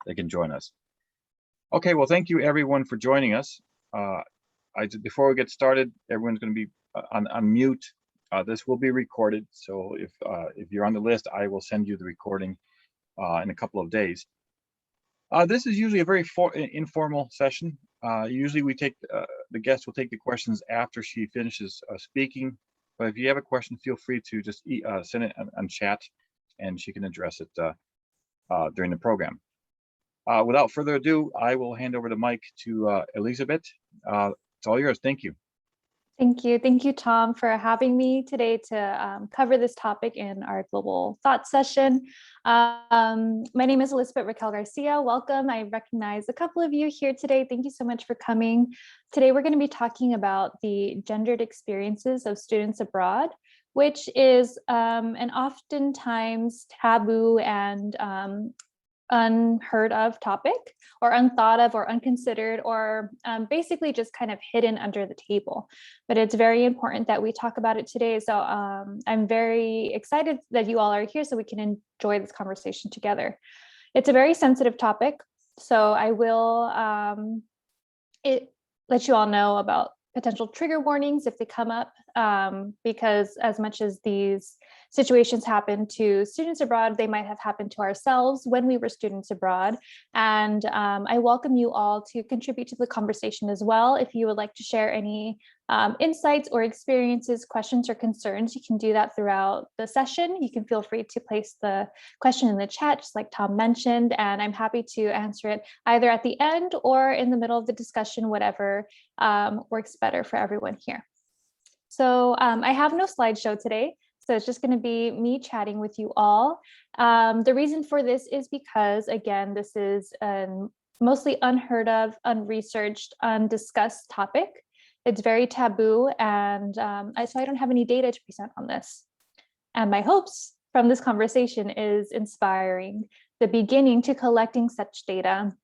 they can join us. Okay, well, thank you everyone for joining us. Before we get started, everyone's going to be on mute. This will be recorded, so if you're on the list, I will send you the recording in a couple of days. This is usually a very informal session. Usually we take the guest will take the questions after she finishes speaking. But if you have a question, feel free to just send it on chat, and she can address it during the program. Without further ado, I will hand over the mic to Elisabet. It's all yours. Thank you. Thank you. Thank you, Tom, for having me today to cover this topic in our Global Thought session. My name is Elisabet Raquel García. Welcome. I recognize a couple of you here today. Thank you so much for coming. Today, we're going to be talking about the gendered experiences of students abroad, which is an oftentimes taboo and unheard of topic, or unthought of, or unconsidered, or basically just kind of hidden under the table. But it's very important that we talk about it today. So I'm very excited that you all are here so we can enjoy this conversation together. It's a very sensitive topic, so I will let you all know about potential trigger warnings if they come up, because as much as these situations happen to students abroad, they might have happened to ourselves when we were students abroad. And I welcome you all to contribute to the conversation as well. If you would like to share any insights or experiences, questions, or concerns, you can do that throughout the session. You can feel free to place the question in the chat, just like Tom mentioned, and I'm happy to answer it either at the end or in the middle of the discussion, whatever works better for everyone here. So I have no slideshow today, so it's just going to be me chatting with you all. The reason for this is because, again, this is a mostly unheard of, unresearched, undiscussed topic. It's very taboo, and so I don't have any data to present on this. And my hopes from this conversation is inspiring the beginning to collecting such data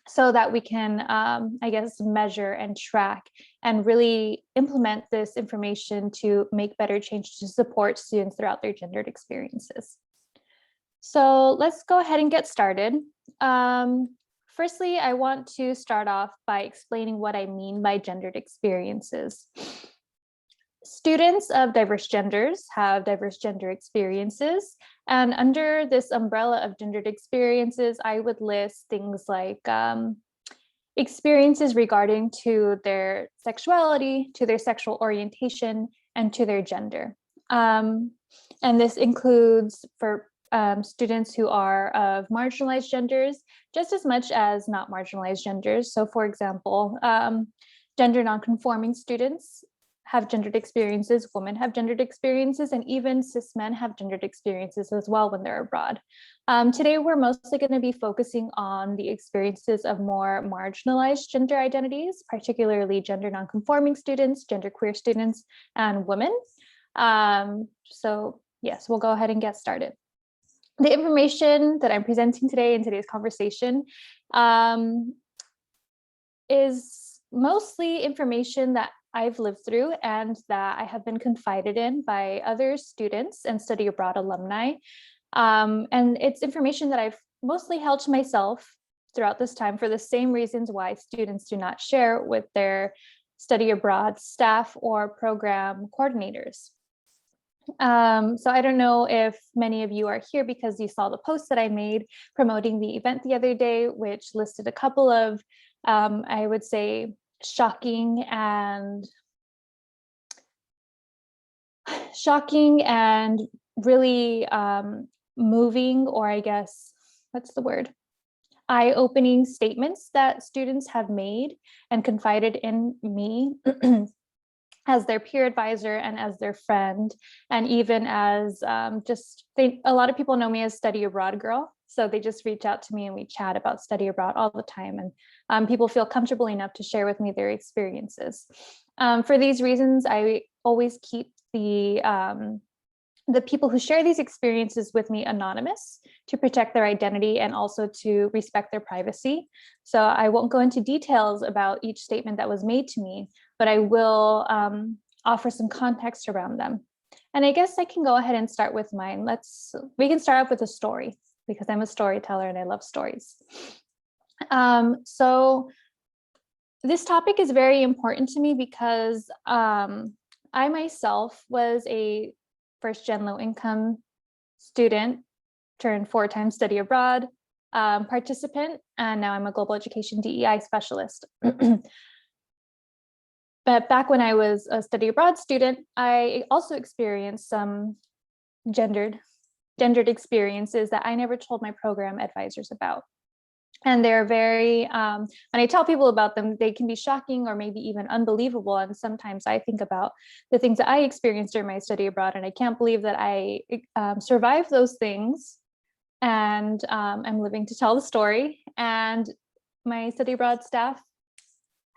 so that we can, I guess, measure and track and really implement this information to make better change to support students throughout their gendered experiences. So let's go ahead and get started. Firstly, I want to start off by explaining what I mean by gendered experiences. Students of diverse genders have diverse gender experiences, and under this umbrella of gendered experiences, I would list things like experiences regarding to their sexuality, to their sexual orientation, and to their gender. And this includes for students who are of marginalized genders, just as much as not marginalized genders. So for example, gender nonconforming students have gendered experiences, women have gendered experiences, and even cis men have gendered experiences as well when they're abroad. Today, we're mostly going to be focusing on the experiences of more marginalized gender identities, particularly gender nonconforming students, genderqueer students, and women. So yes, we'll go ahead and get started. The information that I'm presenting today in today's conversation is mostly information that I've lived through and that I have been confided in by other students and study abroad alumni. And it's information that I've mostly held to myself throughout this time for the same reasons why students do not share with their study abroad staff or program coordinators. So I don't know if many of you are here because you saw the post that I made promoting the event the other day, which listed a couple of, I would say, shocking and really moving, or I guess, what's the word? Eye-opening statements that students have made and confided in me as their peer advisor and as their friend, and even as a lot of people know me as study abroad girl. So they just reach out to me and we chat about study abroad all the time. And people feel comfortable enough to share with me their experiences. For these reasons, I always keep the people who share these experiences with me anonymous to protect their identity and also to respect their privacy. So I won't go into details about each statement that was made to me, but I will offer some context around them. And I guess I can go ahead and start with mine. We can start off with a story because I'm a storyteller and I love stories. So this topic is very important to me because I myself was a first-gen low-income student, turned 4 times study abroad participant, and now I'm a global education DEI specialist. But back when I was a study abroad student, I also experienced some gendered experiences that I never told my program advisors about. And they're very, when I tell people about them, they can be shocking or maybe even unbelievable. And sometimes I think about the things that I experienced during my study abroad, and I can't believe that I survived those things. And I'm living to tell the story. And my study abroad staff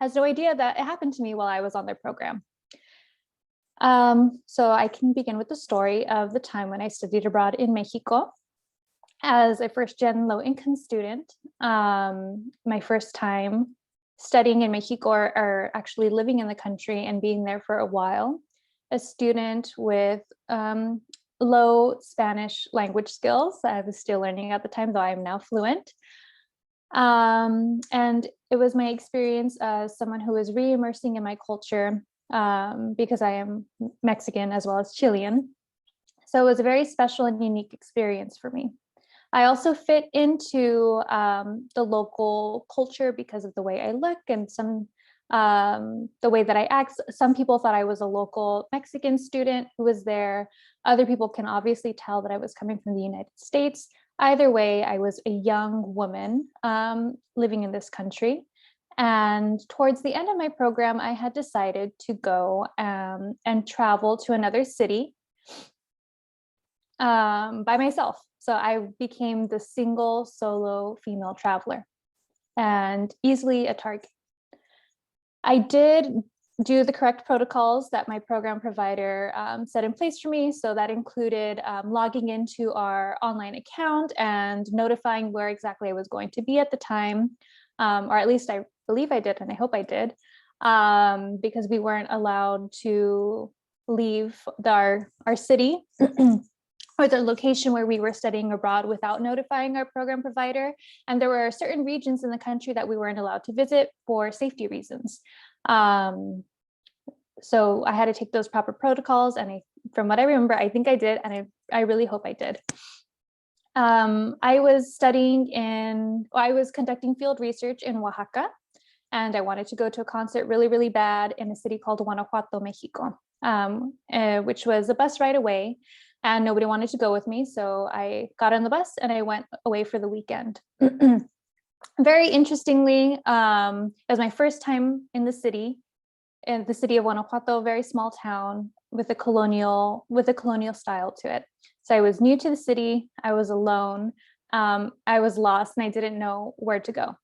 has no idea that it happened to me while I was on their program. So I can begin with the story of the time when I studied abroad in Mexico as a first-gen low-income student. My first time studying in Mexico, or actually living in the country and being there for a while, a student with low Spanish language skills. I was still learning at the time, though I am now fluent. And it was my experience as someone who was re-immersing in my culture because I am Mexican as well as Chilean. So it was a very special and unique experience for me. I also fit into the local culture because of the way I look and the way that I act. Some people thought I was a local Mexican student who was there. Other people can obviously tell that I was coming from the United States. Either way, I was a young woman living in this country. And towards the end of my program, I had decided to go and travel to another city by myself. So I became the single solo female traveler and easily a target. I did do the correct protocols that my program provider set in place for me. So that included logging into our online account and notifying where exactly I was going to be at the time, or at least I believe I did, and I hope I did, because we weren't allowed to leave our city or the location where we were studying abroad without notifying our program provider. And there were certain regions in the country that we weren't allowed to visit for safety reasons. So I had to take those proper protocols, and from what I remember, I think I did, and I really hope I did. I was conducting field research in Oaxaca, and I wanted to go to a concert really, really bad in a city called Guanajuato, Mexico, which was a bus ride away, and nobody wanted to go with me. So I got on the bus and I went away for the weekend. Very interestingly, it was my first time in the city of Guanajuato, a very small town with a colonial style to it. So I was new to the city. I was alone. I was lost, and I didn't know where to go.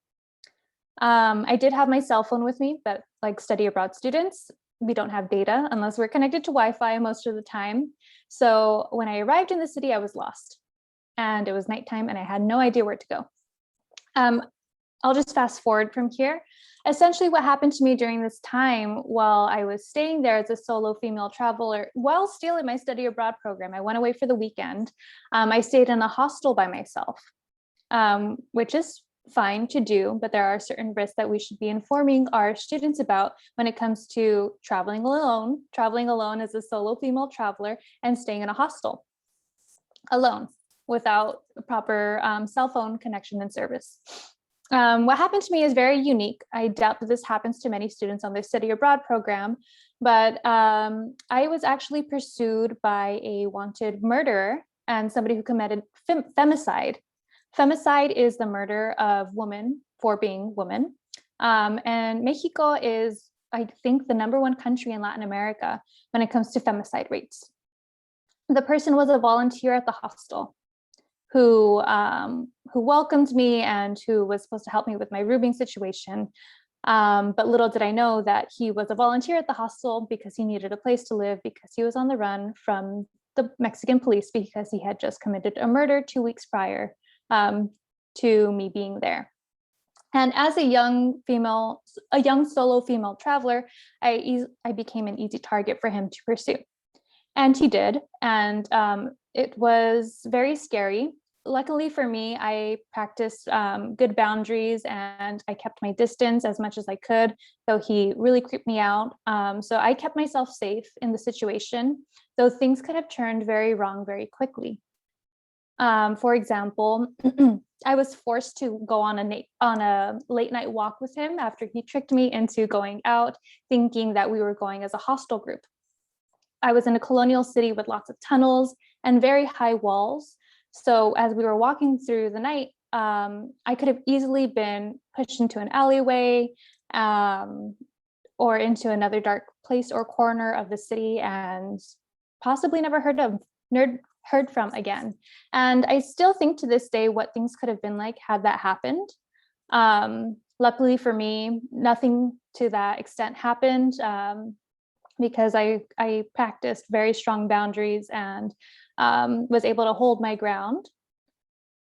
I did have my cell phone with me, but like study abroad students, we don't have data unless we're connected to Wi-Fi most of the time. So when I arrived in the city, I was lost, and it was nighttime, and I had no idea where to go. I'll just fast forward from here. Essentially, what happened to me during this time while I was staying there as a solo female traveler, while still in my study abroad program, I went away for the weekend. I stayed in a hostel by myself, which is fine to do, but there are certain risks that we should be informing our students about when it comes to traveling alone as a solo female traveler and staying in a hostel alone without a proper cell phone connection and service. What happened to me is very unique. I doubt that this happens to many students on their study abroad program, but I was actually pursued by a wanted murderer and somebody who committed femicide. Femicide is the murder of women for being women. And Mexico is, I think, the #1 country in Latin America when it comes to femicide rates. The person was a volunteer at the hostel who welcomed me and who was supposed to help me with my rooming situation. But little did I know that he was a volunteer at the hostel because he needed a place to live, because he was on the run from the Mexican police because he had just committed a murder 2 weeks prior to me being there. And as a young solo female traveler, I became an easy target for him to pursue. And he did. And it was very scary. luckily for me, I practiced good boundaries and I kept my distance as much as I could, though he really creeped me out. So I kept myself safe in the situation, though things could have turned very wrong very quickly. For example, I was forced to go on a late night walk with him after he tricked me into going out, thinking that we were going as a hostel group. I was in a colonial city with lots of tunnels and very high walls. So as we were walking through the night, I could have easily been pushed into an alleyway or into another dark place or corner of the city and possibly never heard from again. And I still think to this day what things could have been like had that happened. Luckily for me, nothing to that extent happened because I practiced very strong boundaries and was able to hold my ground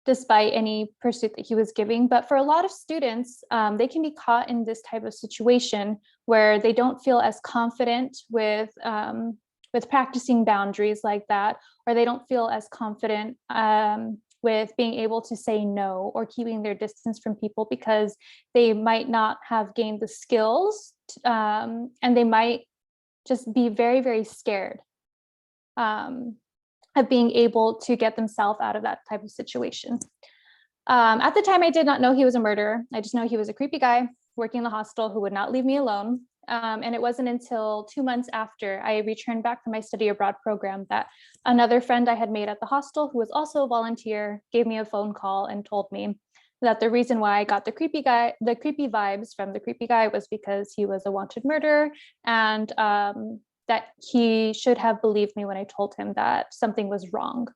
despite any pursuit that he was giving. But for a lot of students, they can be caught in this type of situation where they don't feel as confident with practicing boundaries like that, or they don't feel as confident with being able to say no or keeping their distance from people because they might not have gained the skills and they might just be very, very scared of being able to get themselves out of that type of situation. At the time, I did not know he was a murderer. I just know he was a creepy guy working in the hostel who would not leave me alone. And it wasn't until 2 months after I returned back from my study abroad program that another friend I had made at the hostel, who was also a volunteer, gave me a phone call and told me that the reason why I got the creepy vibes from the creepy guy was because he was a wanted murderer, and that he should have believed me when I told him that something was wrong.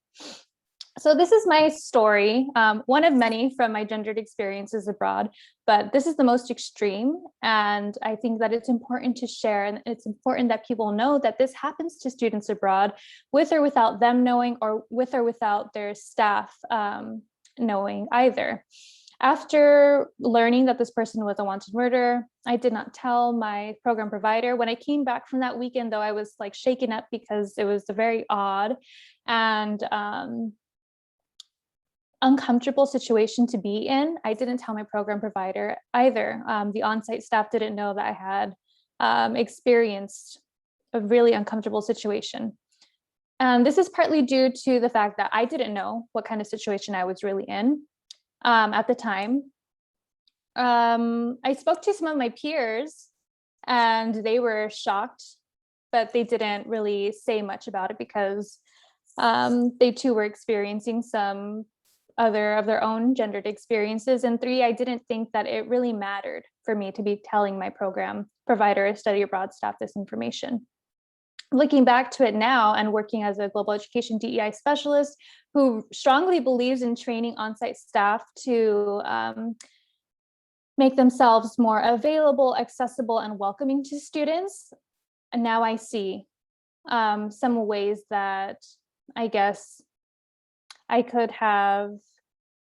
So this is my story, one of many from my gendered experiences abroad, but this is the most extreme. And I think that it's important to share, and it's important that people know that this happens to students abroad with or without them knowing, or with or without their staff knowing either. After learning that this person was a wanted murderer, I did not tell my program provider. When I came back from that weekend, though, I was like shaken up because it was a very odd and uncomfortable situation to be in. I didn't tell my program provider either. The on-site staff didn't know that I had experienced a really uncomfortable situation. And this is partly due to the fact that I didn't know what kind of situation I was really in at the time. I spoke to some of my peers and they were shocked, but they didn't really say much about it because they too were experiencing some other of their own gendered experiences. And 3, I didn't think that it really mattered for me to be telling my program provider or study abroad staff this information. Looking back to it now and working as a global education DEI specialist who strongly believes in training on-site staff to make themselves more available, accessible, and welcoming to students, and now I see some ways that I guess I could have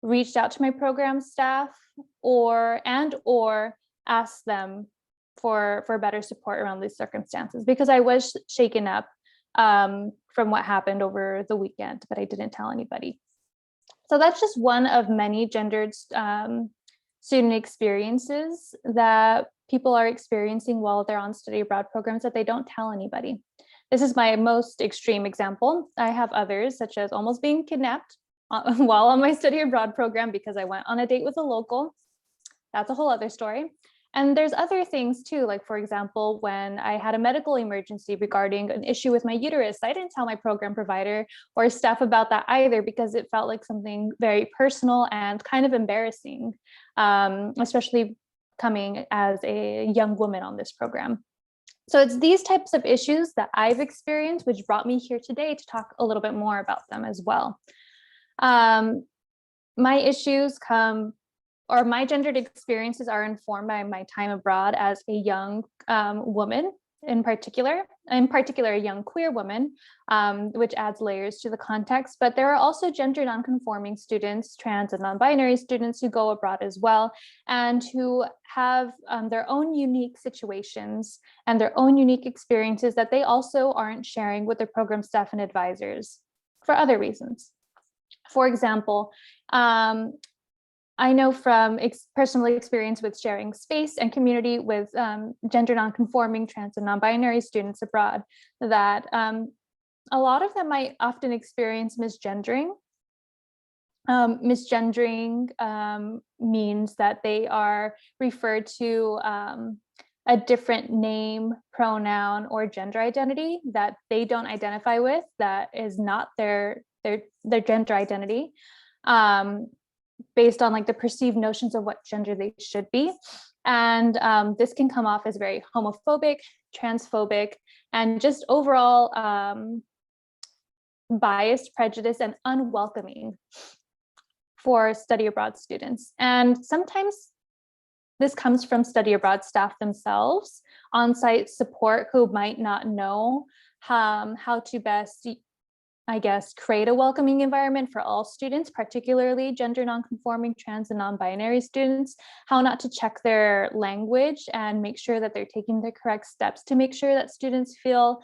reached out to my program staff or asked them for better support around these circumstances, because I was shaken up from what happened over the weekend, but I didn't tell anybody. So that's just one of many gendered student experiences that people are experiencing while they're on study abroad programs that they don't tell anybody. This is my most extreme example. I have others, such as almost being kidnapped while on my study abroad program because I went on a date with a local. That's a whole other story. And there's other things too, like for example, when I had a medical emergency regarding an issue with my uterus, I didn't tell my program provider or staff about that either because it felt like something very personal and kind of embarrassing, especially coming as a young woman on this program. So it's these types of issues that I've experienced, which brought me here today to talk a little bit more about them as well. My issues my gendered experiences are informed by my time abroad as a young woman, in particular a young queer woman, which adds layers to the context. But there are also gender nonconforming students, trans and non-binary students who go abroad as well, and who have their own unique situations and their own unique experiences that they also aren't sharing with their program staff and advisors for other reasons. For example, I know from personal experience with sharing space and community with gender nonconforming, trans, and non-binary students abroad that a lot of them might often experience misgendering. Misgendering means that they are referred to a different name, pronoun, or gender identity that they don't identify with, that is not their gender identity, based on like the perceived notions of what gender they should be. And this can come off as very homophobic, transphobic, and just overall biased, prejudice, and unwelcoming for study abroad students. And sometimes this comes from study abroad staff themselves, on-site support who might not know how to best, I guess, create a welcoming environment for all students, particularly gender nonconforming, trans, and non-binary students, how not to check their language and make sure that they're taking the correct steps to make sure that students feel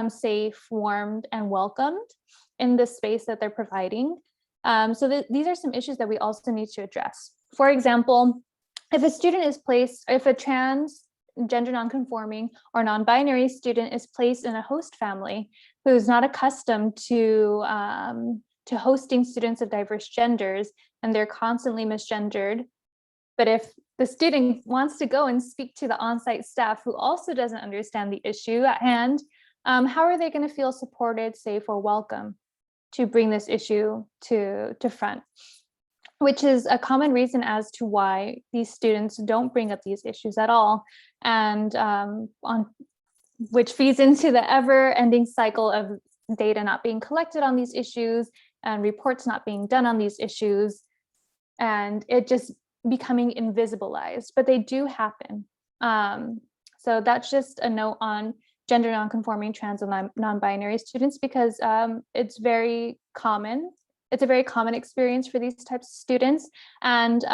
safe, warmed, and welcomed in the space that they're providing. So these are some issues that we also need to address. For example, if a student is placed, if a trans, gender nonconforming, or non-binary student is placed in a host family who's not accustomed to hosting students of diverse genders, and they're constantly misgendered, but if the student wants to go and speak to the on-site staff who also doesn't understand the issue at hand, how are they going to feel supported, safe, or welcome to bring this issue to front? Which is a common reason as to why these students don't bring up these issues at all, and which feeds into the ever-ending cycle of data not being collected on these issues and reports not being done on these issues, and it just becoming invisibilized, but they do happen. So that's just a note on gender nonconforming, trans, and non-binary students, because it's very common. It's a very common experience for these types of students. And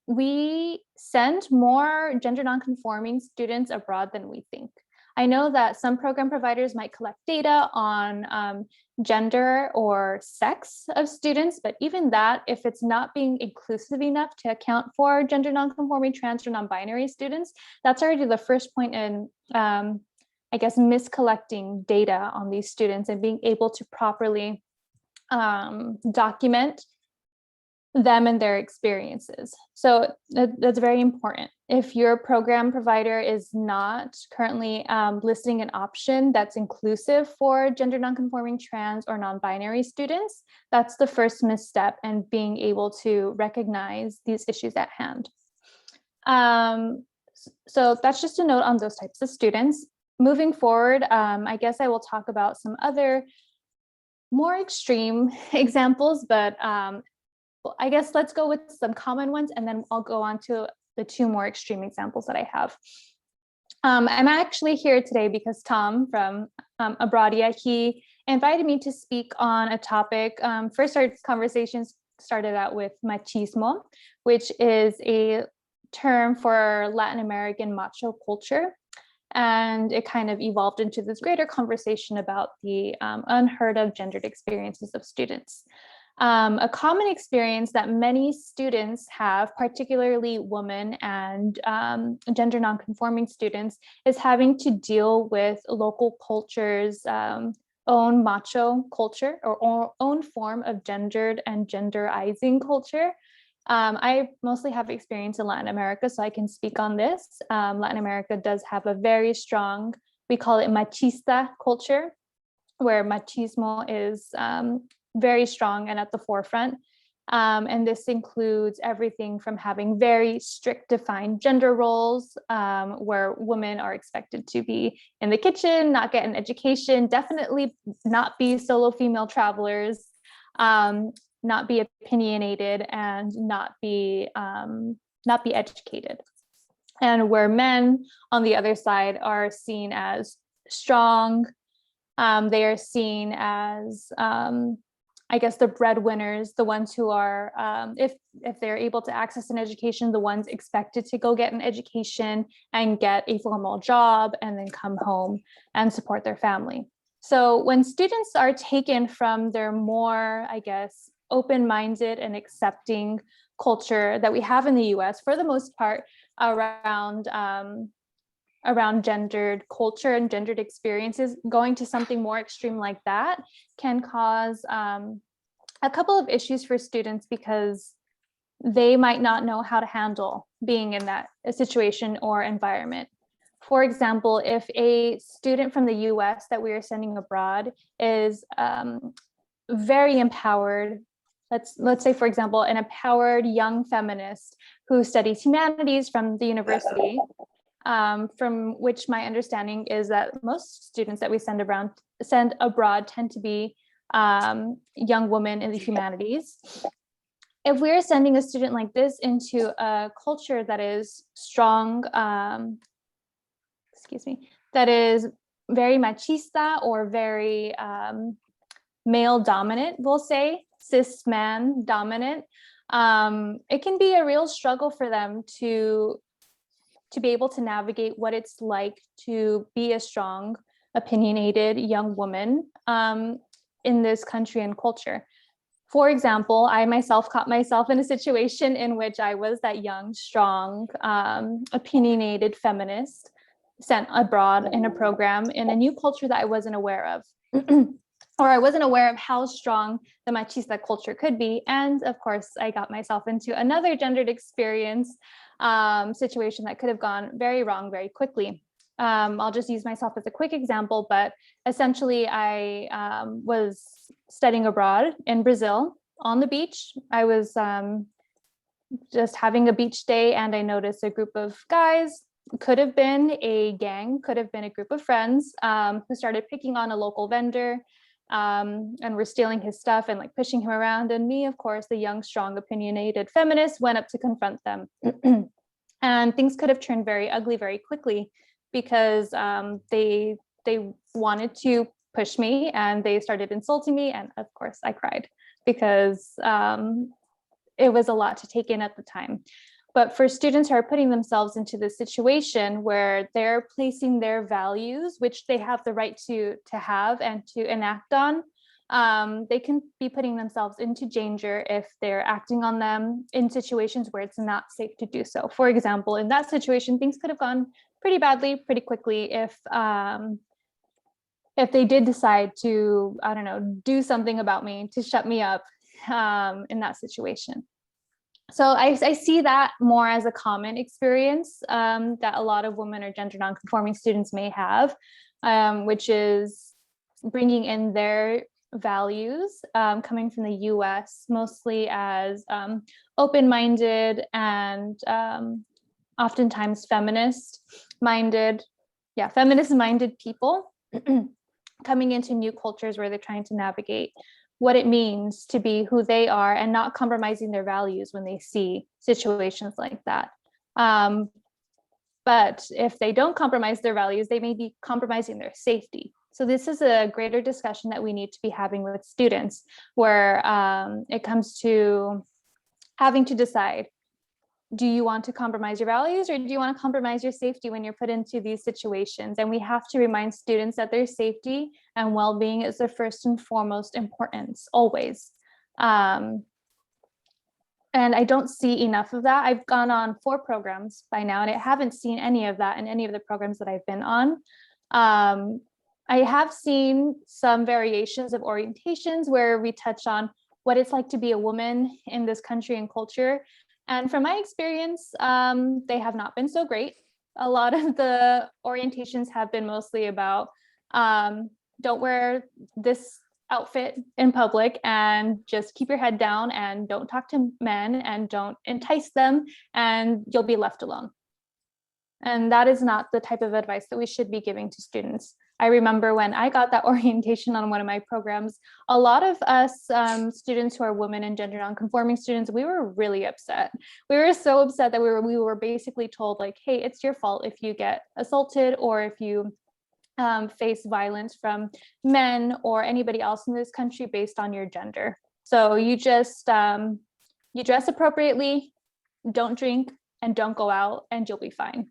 we send more gender nonconforming students abroad than we think. I know that some program providers might collect data on gender or sex of students, but even that, if it's not being inclusive enough to account for gender nonconforming, trans, or non-binary students, that's already the first point in, I guess, miscollecting data on these students and being able to properly document them and their experiences. So that's very important. If your program provider is not currently listing an option that's inclusive for gender nonconforming, trans, or non-binary students, that's the first misstep in being able to recognize these issues at hand. So that's just a note on those types of students. Moving forward, I guess I will talk about some other more extreme examples, but I guess let's go with some common ones, and then I'll go on to the two more extreme examples that I have. I'm actually here today because Tom from Abradia, he invited me to speak on a topic. First, our conversations started out with machismo, which is a term for Latin American macho culture. And it kind of evolved into this greater conversation about the unheard of gendered experiences of students. A common experience that many students have, particularly women and gender nonconforming students, is having to deal with local culture's own macho culture, or own form of gendered and genderizing culture. I mostly have experience in Latin America, so I can speak on this. Latin America does have a very strong, we call it machista culture, where machismo is very strong and at the forefront. And this includes everything from having very strict defined gender roles, where women are expected to be in the kitchen, not get an education, definitely not be solo female travelers, not be opinionated, and not be educated. And where men on the other side are seen as strong, they are seen as, I guess, the breadwinners, the ones who are, if they're able to access an education, the ones expected to go get an education and get a formal job and then come home and support their family. So when students are taken from their more, I guess, open-minded and accepting culture that we have in the US for the most part around gendered culture and gendered experiences, going to something more extreme like that can cause a couple of issues for students because they might not know how to handle being in that situation or environment. For example, if a student from the US that we are sending abroad is very empowered, let's say, for example, an empowered young feminist who studies humanities from the university, from which my understanding is that most students that we send abroad tend to be young women in the humanities. If we're sending a student like this into a culture that is strong, that is very machista or very male dominant, we'll say, cis man dominant, it can be a real struggle for them to be able to navigate what it's like to be a strong, opinionated young woman in this country and culture. For example, I myself caught myself in a situation in which I was that young, strong, opinionated feminist sent abroad in a program in a new culture that I wasn't aware of. Or I wasn't aware of how strong the machista culture could be. And of course, I got myself into another gendered experience situation that could have gone very wrong very quickly. I'll just use myself as a quick example, but essentially I was studying abroad in Brazil on the beach. I was just having a beach day and I noticed a group of guys, could have been a gang, could have been a group of friends who started picking on a local vendor and were stealing his stuff and like pushing him around. And me, of course, the young, strong, opinionated feminist, went up to confront them. And things could have turned very ugly very quickly because they wanted to push me and they started insulting me. And of course I cried because it was a lot to take in at the time. But for students who are putting themselves into this situation where they're placing their values, which they have the right to have and to enact on, they can be putting themselves into danger if they're acting on them in situations where it's not safe to do so. For example, in that situation, things could have gone pretty badly, pretty quickly if they did decide to, I don't know, do something about me, to shut me up in that situation. So I see that more as a common experience that a lot of women or gender nonconforming students may have, which is bringing in their values coming from the US, mostly as open-minded and oftentimes feminist-minded people coming into new cultures where they're trying to navigate what it means to be who they are and not compromising their values when they see situations like that. But if they don't compromise their values, they may be compromising their safety. So this is a greater discussion that we need to be having with students, where it comes to having to decide, do you want to compromise your values or do you want to compromise your safety when you're put into these situations? And we have to remind students that their safety and well-being is their first and foremost importance, always. And I don't see enough of that. I've gone on 4 programs by now, and I haven't seen any of that in any of the programs that I've been on. I have seen some variations of orientations where we touch on what it's like to be a woman in this country and culture. And from my experience, they have not been so great. A lot of the orientations have been mostly about don't wear this outfit in public and just keep your head down and don't talk to men and don't entice them and you'll be left alone. And that is not the type of advice that we should be giving to students. I remember when I got that orientation on one of my programs, a lot of us students who are women and gender nonconforming students, we were really upset. We were so upset that we were basically told like, hey, it's your fault if you get assaulted or if you face violence from men or anybody else in this country based on your gender. So you just, you dress appropriately, don't drink, and don't go out, and you'll be fine.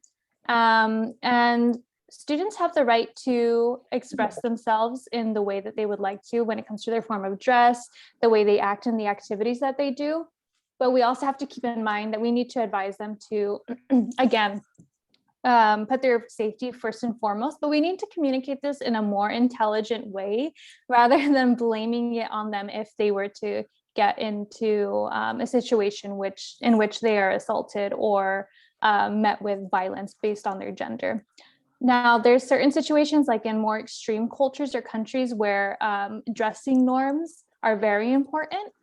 And students have the right to express themselves in the way that they would like to when it comes to their form of dress, the way they act in the activities that they do. But we also have to keep in mind that we need to advise them to, again, put their safety first and foremost, but we need to communicate this in a more intelligent way rather than blaming it on them if they were to get into a situation in which they are assaulted or met with violence based on their gender. Now, there's certain situations like in more extreme cultures or countries where dressing norms are very important.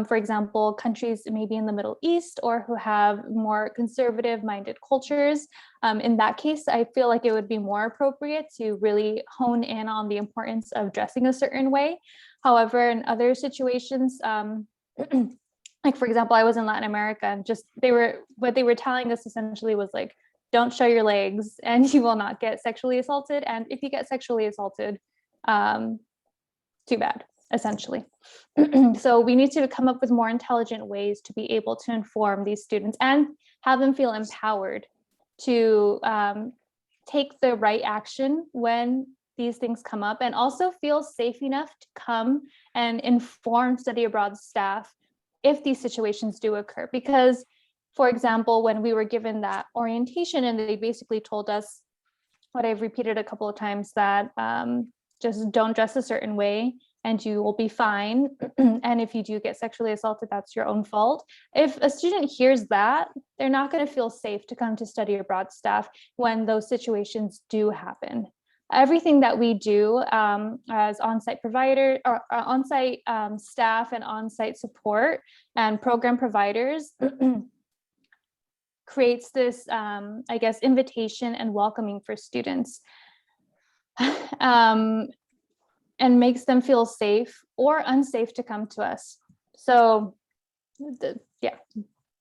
For example, countries maybe in the Middle East or who have more conservative minded cultures. In that case, I feel like it would be more appropriate to really hone in on the importance of dressing a certain way. However, in other situations, like for example, I was in Latin America and what they were telling us essentially was like, don't show your legs and you will not get sexually assaulted. And if you get sexually assaulted, too bad, essentially. So we need to come up with more intelligent ways to be able to inform these students and have them feel empowered to take the right action when these things come up, and also feel safe enough to come and inform study abroad staff if these situations do occur. Because, for example, when we were given that orientation and they basically told us what I've repeated a couple of times, that just don't dress a certain way and you will be fine. And if you do get sexually assaulted, that's your own fault. If a student hears that, they're not going to feel safe to come to study abroad staff when those situations do happen. Everything that we do as on-site provider or on-site staff and on-site support and program providers creates this, I guess, invitation and welcoming for students. And makes them feel safe or unsafe to come to us. So yeah,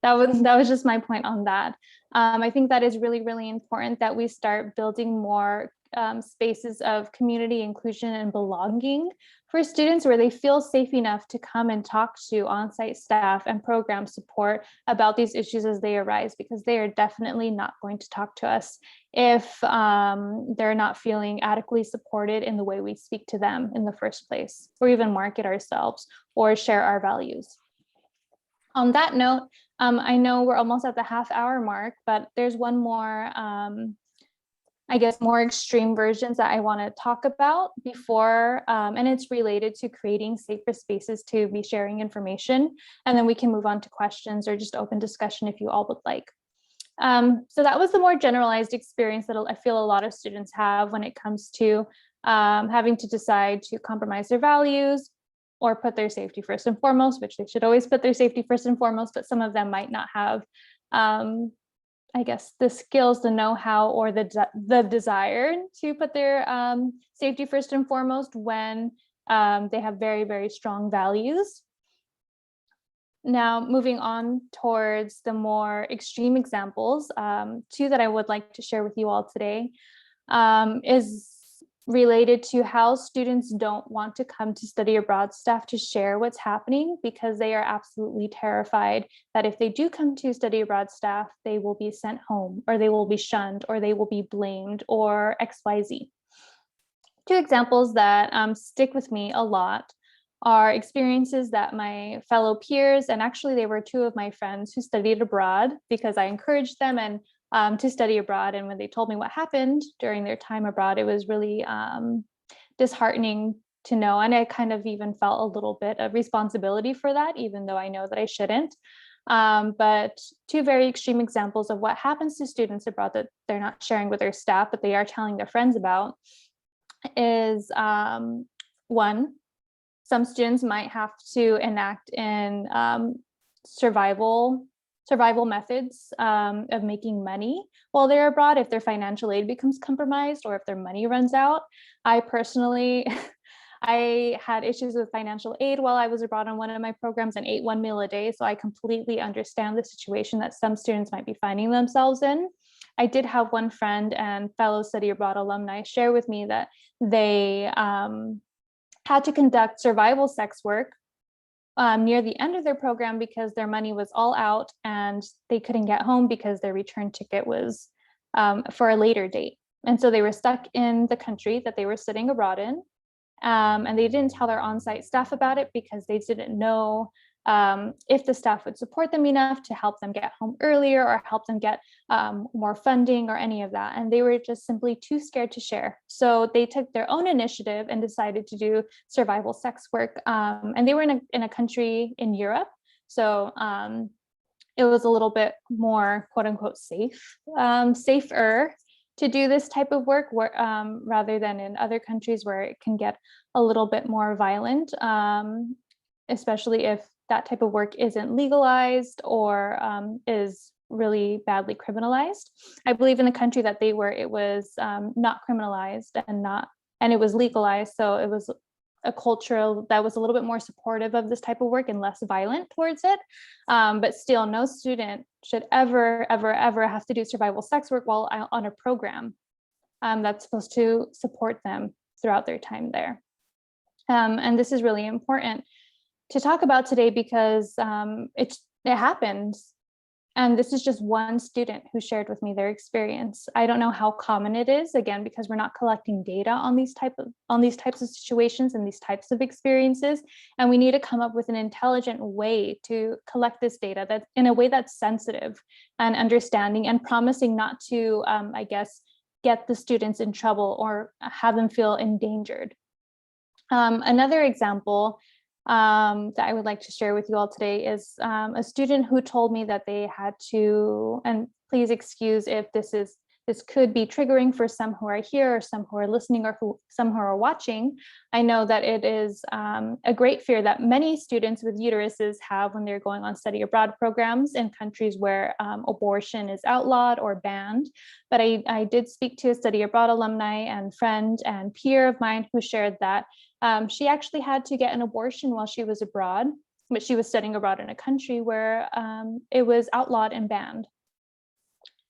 that was just my point on that. I think that is really, really important that we start building more spaces of community inclusion and belonging for students where they feel safe enough to come and talk to on-site staff and program support about these issues as they arise, because they are definitely not going to talk to us if they're not feeling adequately supported in the way we speak to them in the first place, or even market ourselves or share our values. On that note, I know we're almost at the half-hour mark, but there's one more I guess, more extreme versions that I want to talk about before, and it's related to creating safer spaces to be sharing information. And then we can move on to questions or just open discussion if you all would like. So that was the more generalized experience that I feel a lot of students have when it comes to having to decide to compromise their values or put their safety first and foremost, which they should always put their safety first and foremost, but some of them might not have I guess the skills, the know-how, or the desire to put their safety first and foremost when they have very, very strong values. Now, moving on towards the more extreme examples, two that I would like to share with you all today is related to how students don't want to come to study abroad staff to share what's happening because they are absolutely terrified that if they do come to study abroad staff, they will be sent home or they will be shunned or they will be blamed or XYZ. Two examples that stick with me a lot are experiences that my fellow peers, and actually they were two of my friends who studied abroad because I encouraged them and to study abroad. And when they told me what happened during their time abroad, it was really disheartening to know. And I kind of even felt a little bit of responsibility for that, even though I know that I shouldn't. But two very extreme examples of what happens to students abroad that they're not sharing with their staff, but they are telling their friends about is one, some students might have to enact in survival methods of making money while they're abroad if their financial aid becomes compromised or if their money runs out. I personally, I had issues with financial aid while I was abroad on one of my programs and ate one meal a day. So I completely understand the situation that some students might be finding themselves in. I did have one friend and fellow study abroad alumni share with me that they had to conduct survival sex work near the end of their program because their money was all out and they couldn't get home because their return ticket was for a later date. And so they were stuck in the country that they were studying abroad in. And they didn't tell their on-site staff about it because they didn't know if the staff would support them enough to help them get home earlier or help them get more funding or any of that. And they were just simply too scared to share. So they took their own initiative and decided to do survival sex work. And they were in a country in Europe. So it was a little bit more, quote unquote, safer to do this type of work rather than in other countries where it can get a little bit more violent, especially if that type of work isn't legalized or is really badly criminalized. I believe in the country that they were, it was not criminalized and it was legalized. So it was a culture that was a little bit more supportive of this type of work and less violent towards it. But still, no student should ever have to do survival sex work while on a program that's supposed to support them throughout their time there. And this is really important to talk about today because it happens. And this is just one student who shared with me their experience. I don't know how common it is, again, because we're not collecting data on these types of situations and these types of experiences. And we need to come up with an intelligent way to collect this data that in a way that's sensitive and understanding and promising not to, I guess, get the students in trouble or have them feel endangered. Another example that I would like to share with you all today is a student who told me that they had to, and please excuse if this could be triggering for some who are here or some who are listening or some who are watching. I know that it is a great fear that many students with uteruses have when they're going on study abroad programs in countries where abortion is outlawed or banned. But I did speak to a study abroad alumni and friend and peer of mine who shared that she actually had to get an abortion while she was abroad, but she was studying abroad in a country where it was outlawed and banned.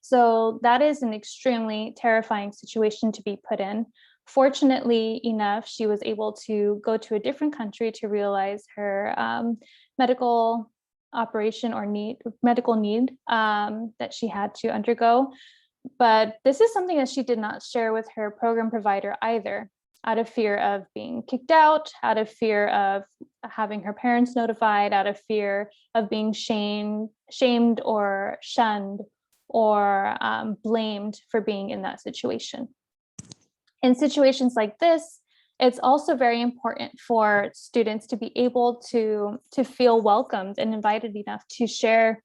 So that is an extremely terrifying situation to be put in. Fortunately enough, she was able to go to a different country to realize her medical operation or medical need that she had to undergo. But this is something that she did not share with her program provider either, out of fear of being kicked out, out of fear of having her parents notified, out of fear of being shamed or shunned or blamed for being in that situation. In situations like this, it's also very important for students to be able to feel welcomed and invited enough to share,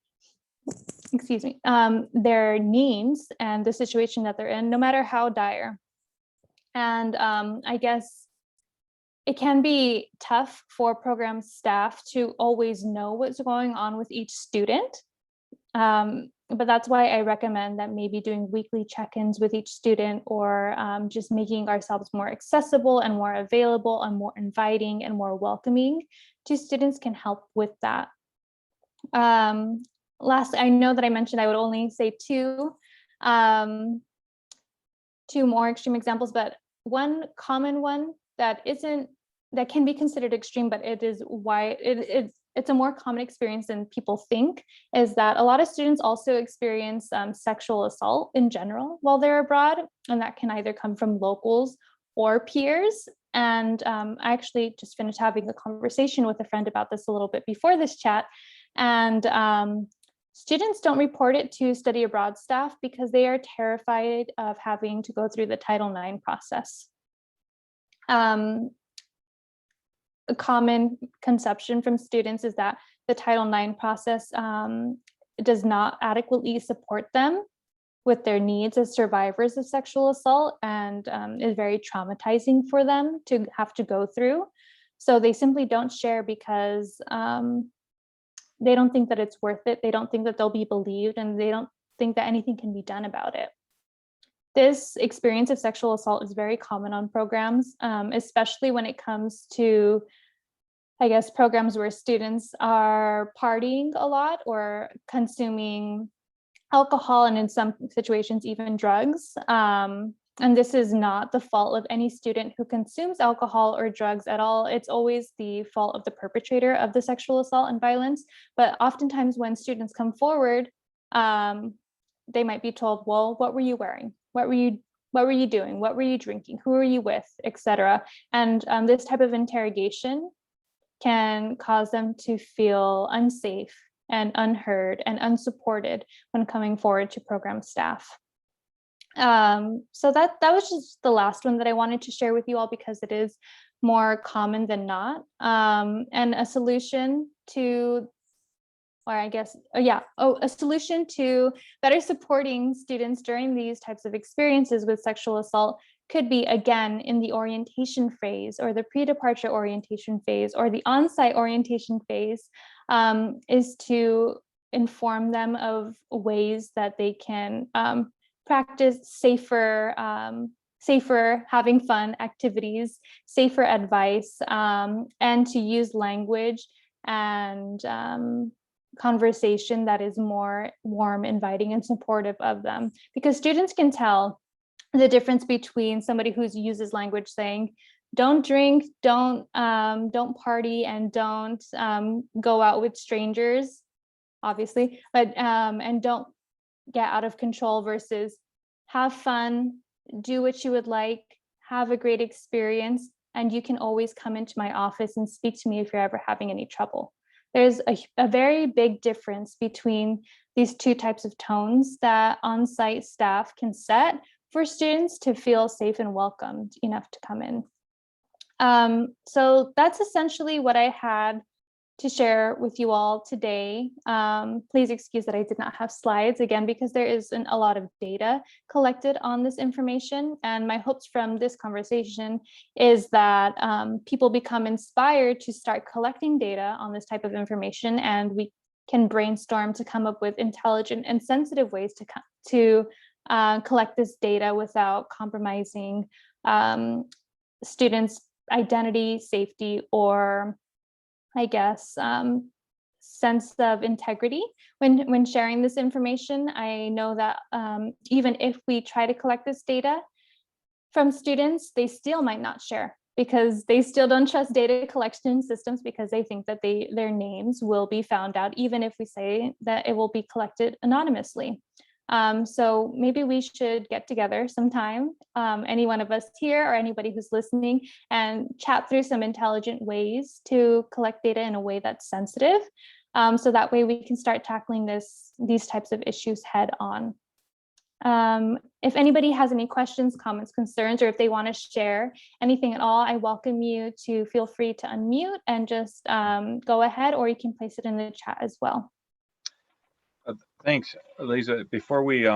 their needs and the situation that they're in, no matter how dire. And I guess it can be tough for program staff to always know what's going on with each student. But that's why I recommend that maybe doing weekly check-ins with each student or just making ourselves more accessible and more available and more inviting and more welcoming to students can help with that. Last, I know that I mentioned I would only say two more extreme examples, but one common one that can be considered extreme, but it is why it's a more common experience than people think, is that a lot of students also experience sexual assault in general while they're abroad, and that can either come from locals or peers. And I actually just finished having a conversation with a friend about this a little bit before this chat, and students don't report it to study abroad staff because they are terrified of having to go through the Title IX process. A common conception from students is that the Title IX process does not adequately support them with their needs as survivors of sexual assault and is very traumatizing for them to have to go through. So they simply don't share because they don't think that it's worth it. They don't think that they'll be believed, and they don't think that anything can be done about it. This experience of sexual assault is very common on programs, especially when it comes to, I guess, programs where students are partying a lot or consuming alcohol, and in some situations, even drugs. And this is not the fault of any student who consumes alcohol or drugs at all. It's always the fault of the perpetrator of the sexual assault and violence. But oftentimes when students come forward, they might be told, well, what were you wearing? What were you What were you doing? What were you drinking? Who were you with, etc. And this type of interrogation can cause them to feel unsafe and unheard and unsupported when coming forward to program staff. So that was just the last one that I wanted to share with you all, because it is more common than not. And a solution to, or I guess, a solution to better supporting students during these types of experiences with sexual assault could be, again, in the orientation phase or the pre-departure orientation phase or the on-site orientation phase, is to inform them of ways that they can practice safer having fun activities, safer advice, and to use language and conversation that is more warm, inviting, and supportive of them. Because students can tell the difference between somebody who uses language saying, don't drink, don't party, and don't go out with strangers, obviously, but and don't get out of control, versus have fun, do what you would like, have a great experience, and you can always come into my office and speak to me if you're ever having any trouble. There's a very big difference between these two types of tones that on-site staff can set for students to feel safe and welcomed enough to come in. So that's essentially what I had to share with you all today. Please excuse that I did not have slides, again, because there isn't a lot of data collected on this information. And my hopes from this conversation is that people become inspired to start collecting data on this type of information, and we can brainstorm to come up with intelligent and sensitive ways to collect this data without compromising students' identity, safety, or I guess, sense of integrity when sharing this information. I know that even if we try to collect this data from students, they still might not share, because they still don't trust data collection systems, because they think that their names will be found out, even if we say that it will be collected anonymously. So maybe we should get together sometime, any one of us here or anybody who's listening, and chat through some intelligent ways to collect data in a way that's sensitive. So that way we can start tackling these types of issues head on. If anybody has any questions, comments, concerns, or if they want to share anything at all, I welcome you to feel free to unmute and just go ahead, or you can place it in the chat as well. Thanks, Lisa. Before we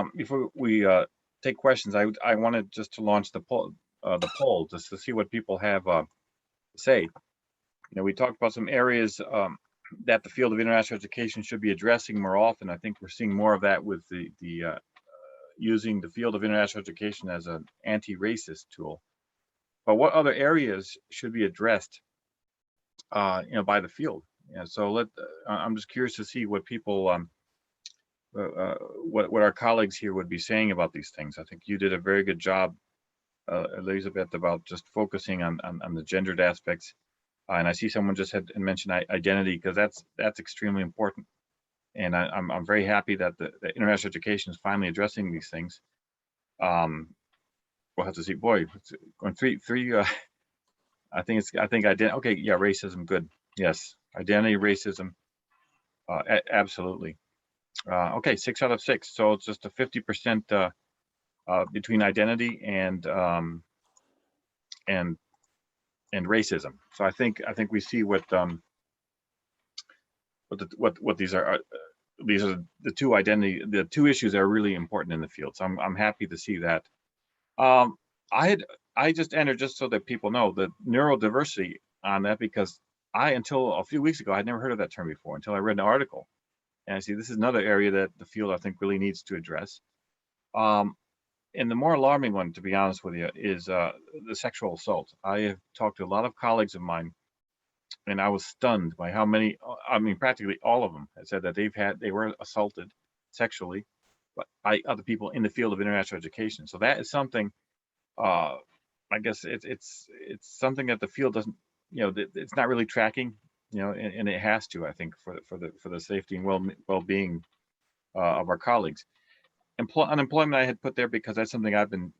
take questions, I wanted just to launch the poll just to see what people have to say. We talked about some areas that the field of international education should be addressing more often. I think we're seeing more of that with the using the field of international education as an anti-racist tool. But what other areas should be addressed, by the field? So I'm just curious to see what people. What our colleagues here would be saying about these things. I think you did a very good job, Elisabet, about just focusing on the gendered aspects. And I see someone just had mentioned identity, because that's extremely important. And I'm very happy that the international education is finally addressing these things. We'll have to see. Boy, it's going three. I think identity. Okay, yeah, racism. Good. Yes, identity, racism. Absolutely. Okay, 6 out of 6. So it's just a 50% between identity and racism. So I think we see what these are. These are the two issues that are really important in the field. So I'm happy to see that. I just entered, just so that people know, the neurodiversity on that, because until a few weeks ago, I'd never heard of that term before until I read an article. And I see this is another area that the field, I think, really needs to address. And the more alarming one, to be honest with you, is the sexual assault. I have talked to a lot of colleagues of mine, and I was stunned by how many, practically all of them had said that they were assaulted sexually by other people in the field of international education. So that is something, I guess it's something that the field doesn't, it's not really tracking. And it has to, I think, for the safety and well-being of our colleagues. Unemployment I had put there because that's something I've been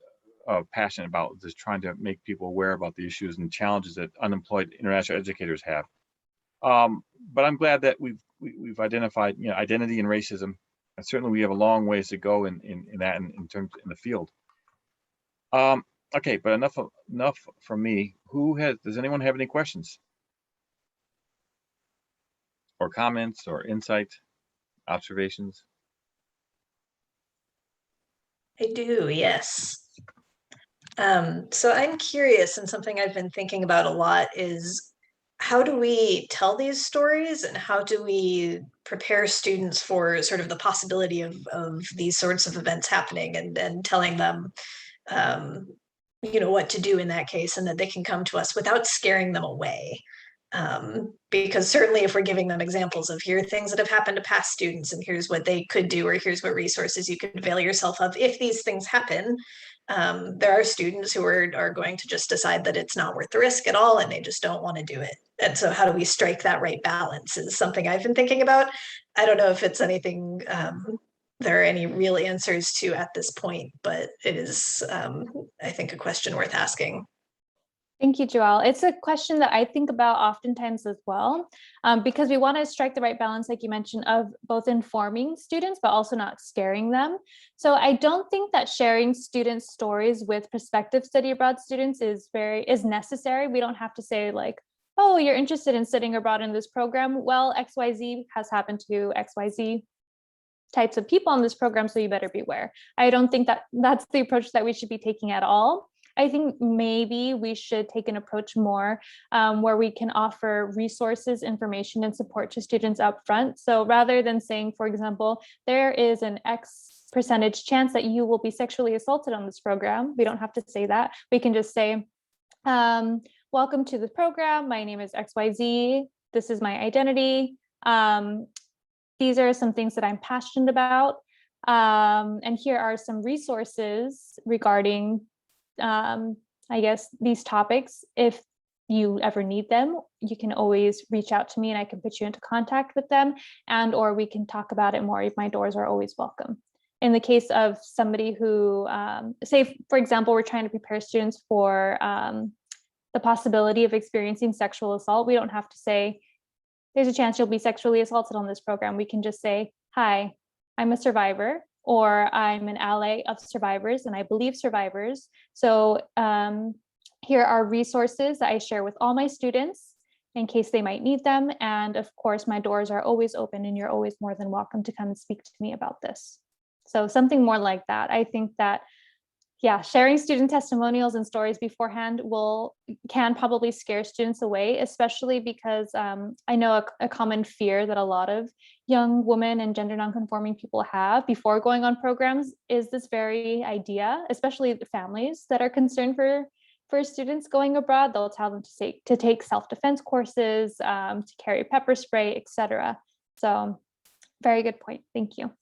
passionate about, just trying to make people aware about the issues and challenges that unemployed international educators have. But I'm glad that we've identified, you know, identity and racism, and certainly we have a long ways to go in that in terms in the field. Okay, but enough from me. Does anyone have any questions or comments or insight, observations? I do, yes. So I'm curious, and something I've been thinking about a lot is, how do we tell these stories, and how do we prepare students for sort of the possibility of these sorts of events happening, and telling them, you know, what to do in that case, and that they can come to us without scaring them away. Because certainly if we're giving them examples of, here are things that have happened to past students, and here's what they could do, or here's what resources you could avail yourself of if these things happen, there are students who are going to just decide that it's not worth the risk at all, and they just don't want to do it. And so how do we strike that right balance is something I've been thinking about. I don't know if it's anything there are any real answers to at this point, but it is, I think, a question worth asking. Thank you, Joelle. It's a question that I think about oftentimes as well, because we want to strike the right balance, like you mentioned, of both informing students, but also not scaring them. So I don't think that sharing students' stories with prospective study abroad students is necessary. We don't have to say like, oh, you're interested in studying abroad in this program. Well, XYZ has happened to XYZ types of people in this program, so you better beware. I don't think that that's the approach that we should be taking at all. I think maybe we should take an approach more where we can offer resources, information, and support to students up front. So rather than saying, for example, there is an X percentage chance that you will be sexually assaulted on this program, we don't have to say that. We can just say, welcome to the program. My name is XYZ. This is my identity. These are some things that I'm passionate about. And here are some resources regarding, I guess, these topics. If you ever need them, you can always reach out to me and I can put you into contact with them, and or we can talk about it more. My doors are always welcome. In the case of somebody who, say, for example, we're trying to prepare students for the possibility of experiencing sexual assault, we don't have to say, there's a chance you'll be sexually assaulted on this program. We can just say, hi, I'm a survivor, or I'm an ally of survivors and I believe survivors. So here are resources that I share with all my students in case they might need them. And of course, my doors are always open and you're always more than welcome to come and speak to me about this. So something more like that. I think that, yeah, sharing student testimonials and stories beforehand can probably scare students away, especially because I know a common fear that a lot of young women and gender nonconforming people have before going on programs is this very idea, especially the families that are concerned for students going abroad. They'll tell them to take self-defense courses, to carry pepper spray, etc. So very good point. Thank you.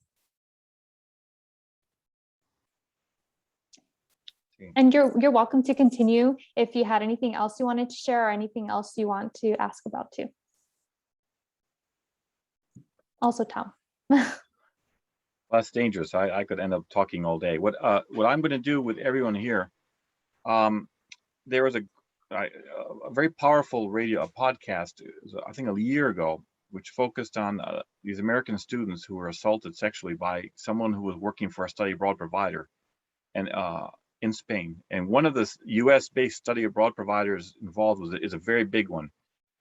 And you're welcome to continue if you had anything else you wanted to share or anything else you want to ask about too. Also, Tom. That's dangerous. I could end up talking all day. What I'm going to do with everyone here, there was a very powerful podcast, I think a year ago, which focused on these American students who were assaulted sexually by someone who was working for a study abroad provider, and in Spain. And one of the US-based study abroad providers involved is a very big one.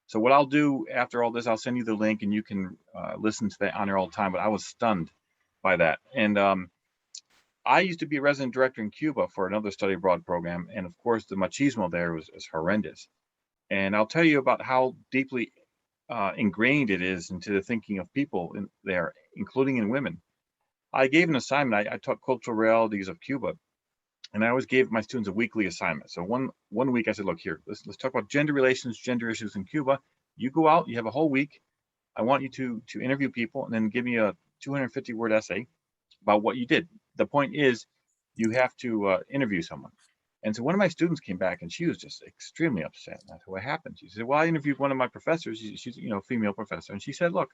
So what I'll do after all this, I'll send you the link and you can listen to that on there all the time, but I was stunned by that. And I used to be a resident director in Cuba for another study abroad program. And of course, the machismo there is horrendous. And I'll tell you about how deeply ingrained it is into the thinking of people in there, including in women. I gave an assignment. I taught cultural realities of Cuba. And I always gave my students a weekly assignment. So one week I said, look here, let's talk about gender relations, gender issues in Cuba. You go out, you have a whole week. I want you to interview people and then give me a 250-word essay about what you did. The point is, you have to interview someone. And so one of my students came back and she was just extremely upset. And I said, what happened? She said, well, I interviewed one of my professors. She's a female professor. And she said, look,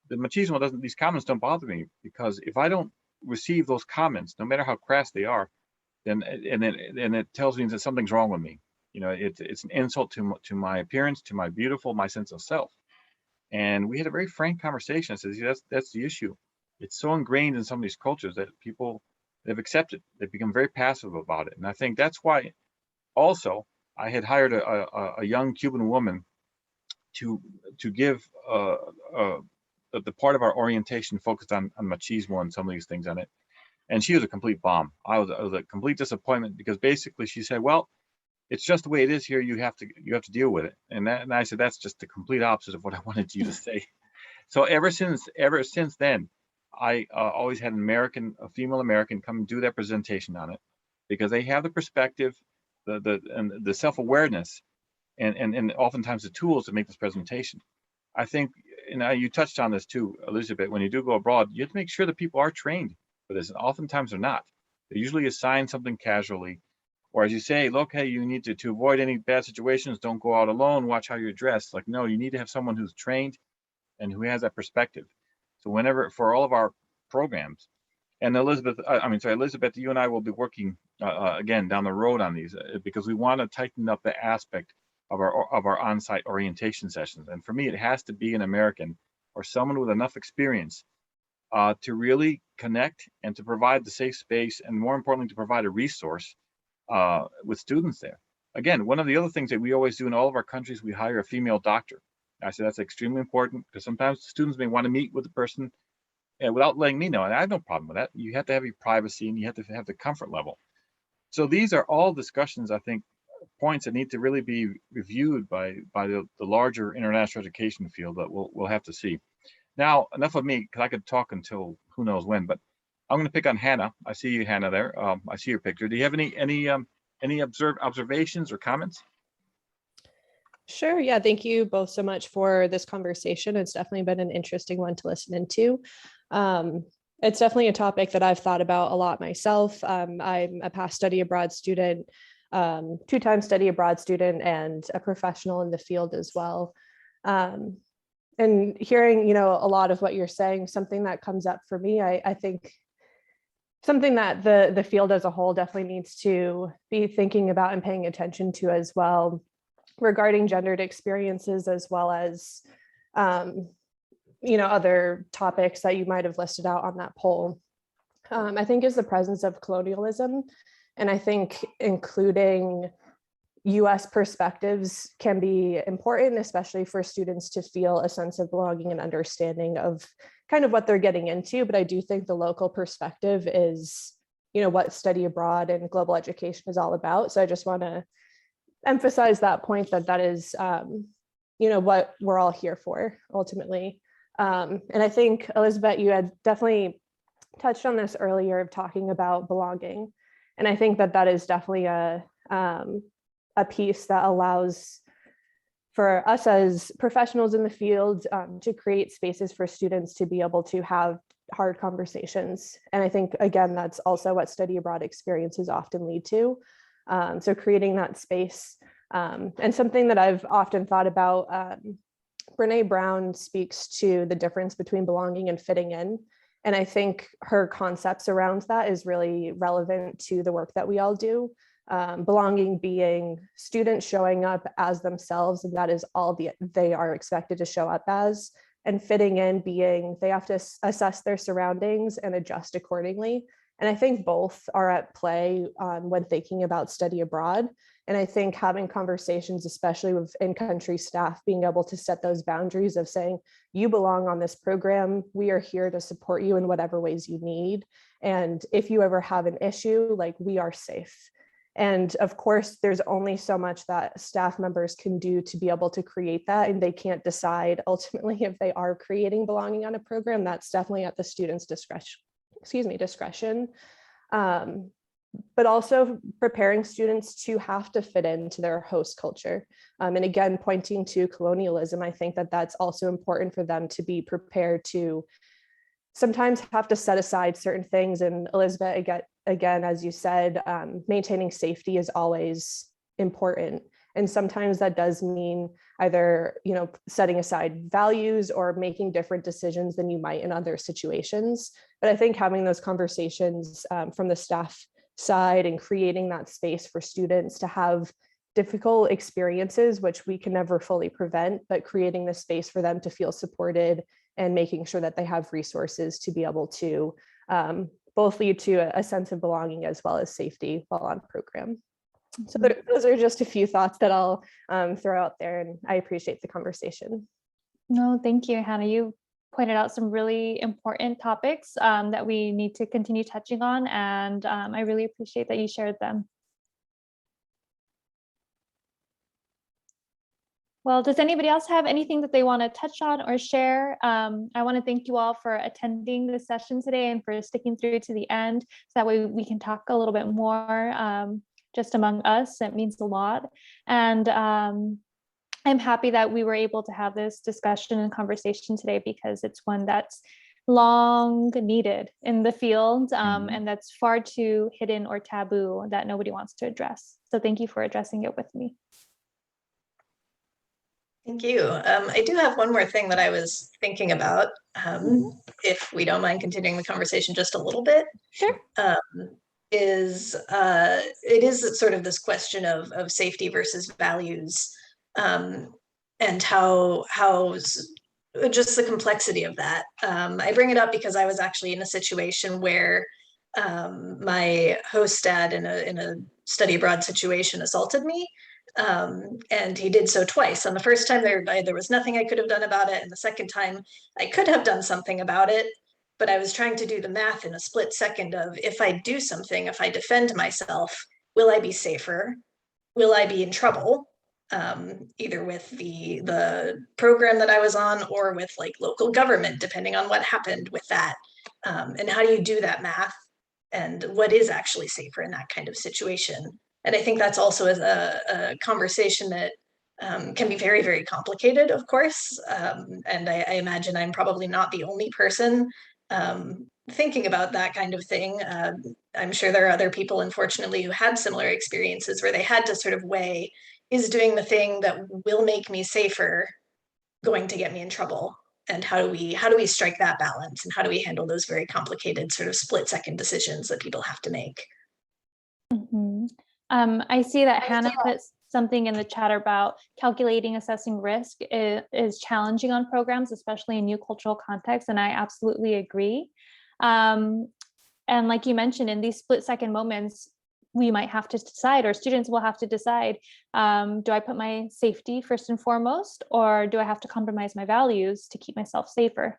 the machismo these comments don't bother me, because if I don't receive those comments, no matter how crass they are, then and it tells me that something's wrong with me. It's an insult to my appearance, to my sense of self. And we had a very frank conversation. I said, that's the issue. It's so ingrained in some of these cultures that people, they've accepted. They've become very passive about it. And I think that's why also I had hired a young Cuban woman to give the part of our orientation focused on machismo and some of these things on it. And she was a complete bomb. I was a complete disappointment, because basically she said, well, it's just the way it is here. You have to deal with it. And I said, that's just the complete opposite of what I wanted you to say. So ever since then, I always had a female American come and do that presentation on it, because they have the perspective, the self-awareness, and oftentimes the tools to make this presentation. I think, and you touched on this too, Elisabet, when you do go abroad, you have to make sure that people are trained for this. And oftentimes they're not. They usually assign something casually, or as you say, look, hey, you need to avoid any bad situations, don't go out alone, watch how you're dressed. Like, no, you need to have someone who's trained and who has that perspective. So for all of our programs, and Elisabet, you and I will be working again down the road on these, because we want to tighten up the aspect of our on-site orientation sessions. And for me, it has to be an American or someone with enough experience to really connect and to provide the safe space, and more importantly, to provide a resource with students there. Again, one of the other things that we always do in all of our countries, we hire a female doctor. I said that's extremely important, because sometimes students may want to meet with the person without letting me know, and I have no problem with that. You have to have your privacy, and you have to have the comfort level. So these are all discussions, I think, points that need to really be reviewed by the larger international education field that we'll have to see. Now, enough of me, because I could talk until who knows when, but I'm going to pick on Hannah. I see you, Hannah, there. I see your picture. Do you have any observations or comments? Sure. Yeah. Thank you both so much for this conversation. It's definitely been an interesting one to listen into. It's definitely a topic that I've thought about a lot myself. I'm a past study abroad student, two-time study abroad student, and a professional in the field as well. And hearing, a lot of what you're saying, something that comes up for me, I think something that the field as a whole definitely needs to be thinking about and paying attention to as well, regarding gendered experiences, as well as, other topics that you might have listed out on that poll, I think is the presence of colonialism. And I think including US perspectives can be important, especially for students to feel a sense of belonging and understanding of kind of what they're getting into. But I do think the local perspective is, what study abroad and global education is all about. So I just want to emphasize that point, that is, what we're all here for ultimately. And I think, Elisabet, you had definitely touched on this earlier, of talking about belonging. And I think that is definitely a piece that allows for us as professionals in the field to create spaces for students to be able to have hard conversations. And I think, again, that's also what study abroad experiences often lead to. So creating that space, and something that I've often thought about, Brene Brown speaks to the difference between belonging and fitting in. And I think her concepts around that is really relevant to the work that we all do. Belonging being students showing up as themselves, and that is all they are expected to show up as. And fitting in being they have to assess their surroundings and adjust accordingly. And I think both are at play when thinking about study abroad. And I think having conversations, especially with in-country staff, being able to set those boundaries of saying, you belong on this program, we are here to support you in whatever ways you need. And if you ever have an issue, we are safe. And of course, there's only so much that staff members can do to be able to create that. And they can't decide ultimately if they are creating belonging on a program. That's definitely at the student's discretion. But also preparing students to have to fit into their host culture. And again, pointing to colonialism, I think that that's also important for them to be prepared to sometimes have to set aside certain things. And Elisabet, again, as you said, maintaining safety is always important. And sometimes that does mean either, setting aside values or making different decisions than you might in other situations. But I think having those conversations from the staff side and creating that space for students to have difficult experiences, which we can never fully prevent, but creating the space for them to feel supported and making sure that they have resources to be able to both lead to a sense of belonging as well as safety while on program. So those are just a few thoughts that I'll throw out there, and I appreciate the conversation. No, thank you, Hannah. You pointed out some really important topics that we need to continue touching on, and I really appreciate that you shared them. Well, does anybody else have anything that they want to touch on or share? I want to thank you all for attending this session today and for sticking through to the end, so that way we can talk a little bit more just among us. It means a lot. And I'm happy that we were able to have this discussion and conversation today, because it's one that's long needed in the field, and that's far too hidden or taboo that nobody wants to address. So thank you for addressing it with me. Thank you. I do have one more thing that I was thinking about, if we don't mind continuing the conversation just a little bit. Sure. It is sort of this question of safety versus values, and how just the complexity of that. I bring it up because I was actually in a situation where my host dad in a study abroad situation assaulted me. And he did so twice. On the first time, there was nothing I could have done about it. And the second time, I could have done something about it. But I was trying to do the math in a split second of, if I do something, if I defend myself, will I be safer? Will I be in trouble? Either with the program that I was on, or with like local government, depending on what happened with that. And how do you do that math? And what is actually safer in that kind of situation? And I think that's also a conversation that can be very, very complicated, of course. And I imagine I'm probably not the only person thinking about that kind of thing. I'm sure there are other people, unfortunately, who had similar experiences where they had to sort of weigh, is doing the thing that will make me safer going to get me in trouble? And how do we strike that balance? And how do we handle those very complicated sort of split-second decisions that people have to make? Mm-hmm. I see that Hannah put something in the chat about calculating assessing risk is challenging on programs, especially in new cultural contexts, and I absolutely agree. And like you mentioned, in these split-second moments, we might have to decide, or students will have to decide, do I put my safety first and foremost, or do I have to compromise my values to keep myself safer?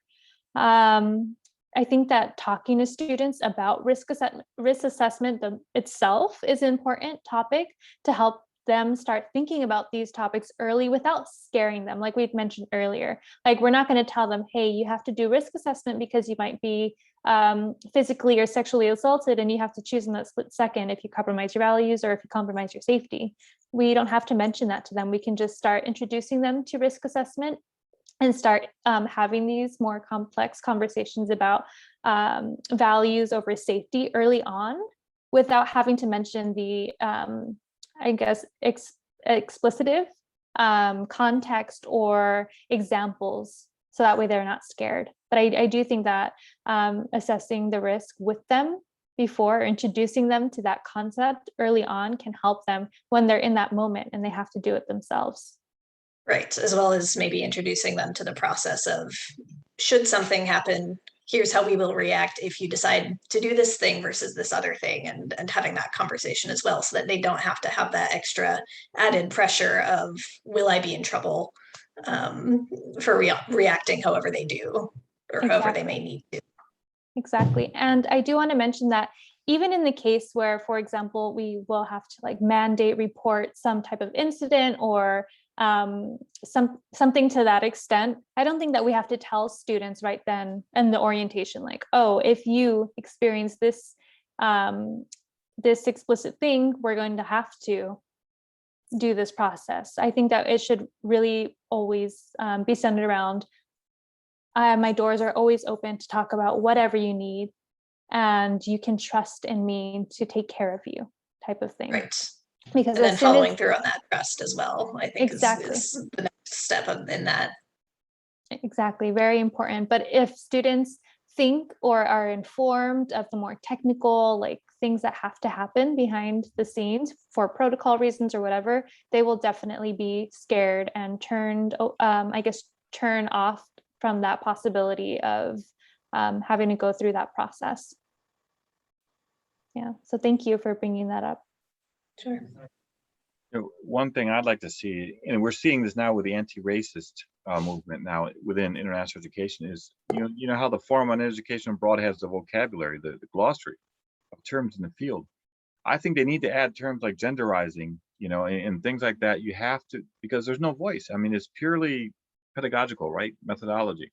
I think that talking to students about risk assessment itself is an important topic to help them start thinking about these topics early without scaring them. Like we've mentioned earlier, like we're not going to tell them, hey, you have to do risk assessment because you might be physically or sexually assaulted, and you have to choose in that split second if you compromise your values or if you compromise your safety. We don't have to mention that to them. We can just start introducing them to risk assessment and start having these more complex conversations about values over safety early on, without having to mention the, I guess, explicitive context or examples, so that way they're not scared. But I do think that assessing the risk with them before, introducing them to that concept early on, can help them when they're in that moment and they have to do it themselves. Right, as well as maybe introducing them to the process of, should something happen, here's how we will react if you decide to do this thing versus this other thing, and having that conversation as well, so that they don't have to have that extra added pressure of, will I be in trouble for reacting however they do, or however they may need to. Exactly. And I do want to mention that even in the case where, for example, we will have to like mandate report some type of incident or something to that extent, I don't think that we have to tell students right then in the orientation, like, oh, if you experience this this explicit thing, we're going to have to do this process. I think that it should really always be centered around, my doors are always open to talk about whatever you need, and you can trust in me to take care of you, type of thing. Right. Because and then following through on that trust as well, I think exactly is the next step in that. Exactly, very important. But if students think or are informed of the more technical, like things that have to happen behind the scenes for protocol reasons or whatever, they will definitely be scared and turn off from that possibility of having to go through that process. Yeah, so thank you for bringing that up. Sure. One thing I'd like to see, and we're seeing this now with the anti-racist movement now within international education, is you know how the Forum on Education Abroad has the vocabulary, the glossary of terms in the field. I think they need to add terms like genderizing, and things like that. You have to, because there's no voice. I mean, it's purely pedagogical, right? Methodology.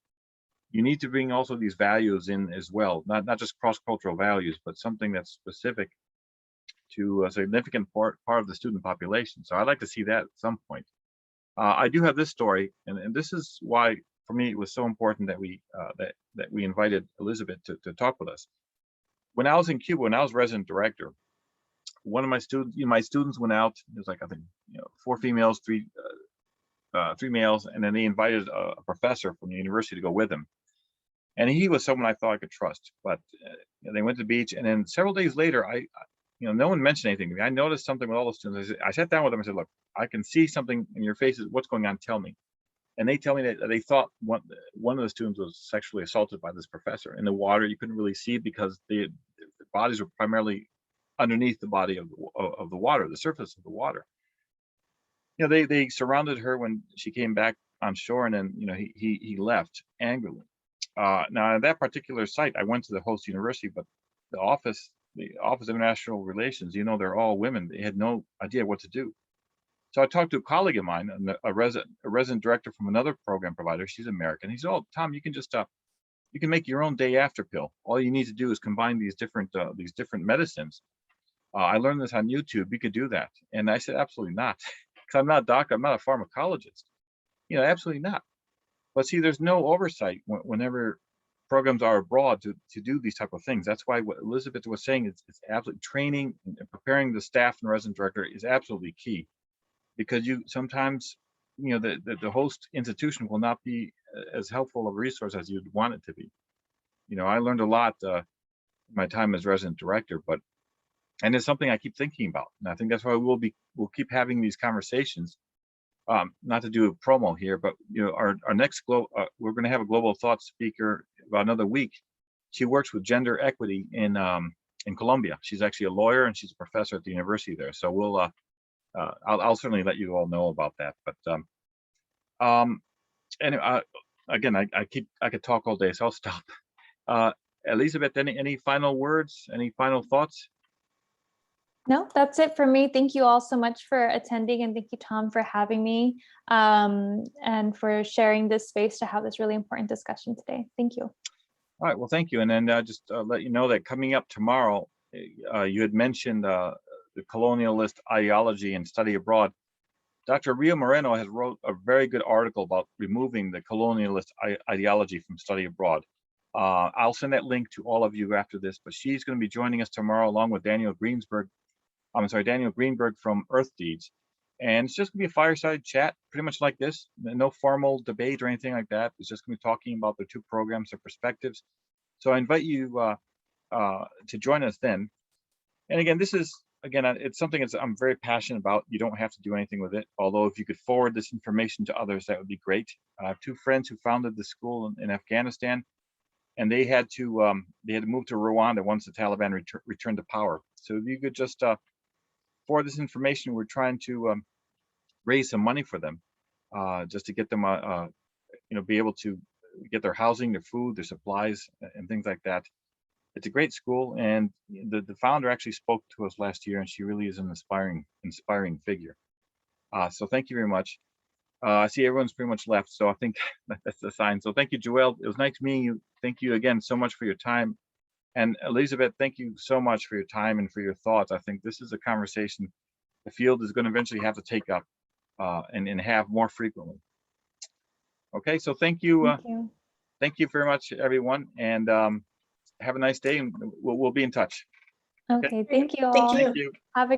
You need to bring also these values in as well, not just cross-cultural values, but something that's specific to a significant part of the student population. So I'd like to see that at some point. I do have this story, and this is why, for me, it was so important that we invited Elisabet to talk with us. When I was in Cuba, when I was resident director, one of my students went out. It was like, I think, 4 females, 3 males, and then they invited a professor from the university to go with them. And he was someone I thought I could trust. But they went to the beach, and then several days later, no one mentioned anything to me. I noticed something with all the students. I sat down with them and said, "Look, I can see something in your faces. What's going on? Tell me." And they tell me that they thought one of the students was sexually assaulted by this professor. In the water, you couldn't really see because the bodies were primarily underneath the body of the water, the surface of the water. They surrounded her when she came back on shore, and then he left angrily. Now at that particular site, I went to the host university, but the Office of International Relations, they're all women. They had no idea what to do. So I talked to a colleague of mine, a resident director from another program provider. She's American. He said, "Oh, Tom, you can just you can make your own day after pill. All you need to do is combine these different medicines. I learned this on YouTube. You could do that." And I said, "Absolutely not, because I'm not a doctor. I'm not a pharmacologist. Absolutely not." But see, there's no oversight whenever programs are abroad to do these type of things. That's why what Elisabet was saying is it's absolutely training and preparing the staff and resident director is absolutely key, because sometimes the host institution will not be as helpful of a resource as you'd want it to be. I learned a lot in my time as resident director, and it's something I keep thinking about, and I think that's why we'll keep having these conversations. Not to do a promo here, but our next we're going to have a global thought speaker about another week. She works with gender equity in Colombia. She's actually a lawyer, and she's a professor at the university there. So we'll I'll certainly let you all know about that. But anyway, again, I could talk all day, so I'll stop. Elisabet, any final words? Any final thoughts? No, that's it for me. Thank you all so much for attending, and thank you, Tom, for having me and for sharing this space to have this really important discussion today. Thank you. All right, well, thank you. And then just let you know that coming up tomorrow, you had mentioned the colonialist ideology and study abroad. Dr. Rio Moreno has wrote a very good article about removing the colonialist ideology from study abroad. I'll send that link to all of you after this, but she's going to be joining us tomorrow along with Daniel Greenberg from Earth Deeds. And it's just gonna be a fireside chat, pretty much like this. No formal debate or anything like that. It's just gonna be talking about the 2 programs, their perspectives. So I invite you to join us then. And again, it's something I'm very passionate about. You don't have to do anything with it. Although if you could forward this information to others, that would be great. I have 2 friends who founded the school in Afghanistan, and they had to move to Rwanda once the Taliban returned to power. So if you could just forward this information, we're trying to raise some money for them, just to get them, be able to get their housing, their food, their supplies, and things like that. It's a great school, and the founder actually spoke to us last year, and she really is an inspiring figure. So thank you very much. I see everyone's pretty much left, so I think that's the sign. So thank you, Joelle. It was nice meeting you. Thank you again so much for your time. And Elisabet, thank you so much for your time and for your thoughts. I think this is a conversation the field is going to eventually have to take up and have more frequently. Okay, so thank you. Thank you very much, everyone, and have a nice day, and we'll be in touch. Okay, thank you all. Thank you. Have a